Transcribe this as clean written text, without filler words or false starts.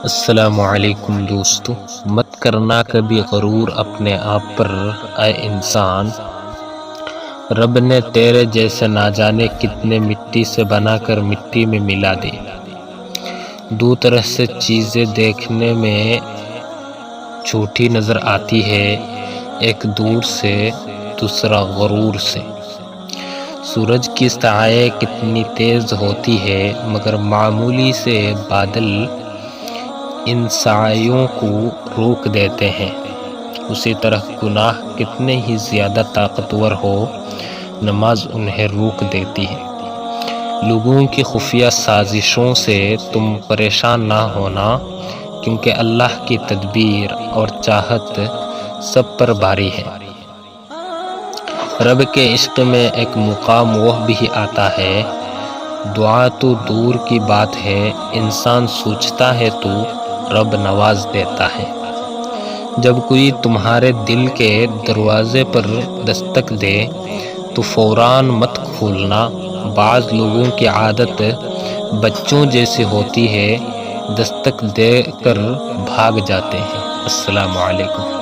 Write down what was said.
السلام علیکم دوستو، مت کرنا کبھی غرور اپنے آپ پر اے انسان۔ رب نے تیرے جیسے نہ جانے کتنے مٹی سے بنا کر مٹی میں ملا دی۔ دو طرح سے چیزیں دیکھنے میں جھوٹی نظر آتی ہے، ایک دور سے، دوسرا غرور سے۔ سورج کی سائے کتنی تیز ہوتی ہے، مگر معمولی سے بادل ان سایوں کو روک دیتے ہیں۔ اسی طرح گناہ کتنے ہی زیادہ طاقتور ہو، نماز انہیں روک دیتی ہے۔ لوگوں کی خفیہ سازشوں سے تم پریشان نہ ہونا، کیونکہ اللہ کی تدبیر اور چاہت سب پر بھاری ہے۔ رب کے عشق میں ایک مقام وہ بھی آتا ہے، دعا تو دور کی بات ہے، انسان سوچتا ہے تو رب نواز دیتا ہے۔ جب کوئی تمہارے دل کے دروازے پر دستک دے تو فوراً مت کھولنا۔ بعض لوگوں کی عادت بچوں جیسی ہوتی ہے، دستک دے کر بھاگ جاتے ہیں۔ السلام علیکم۔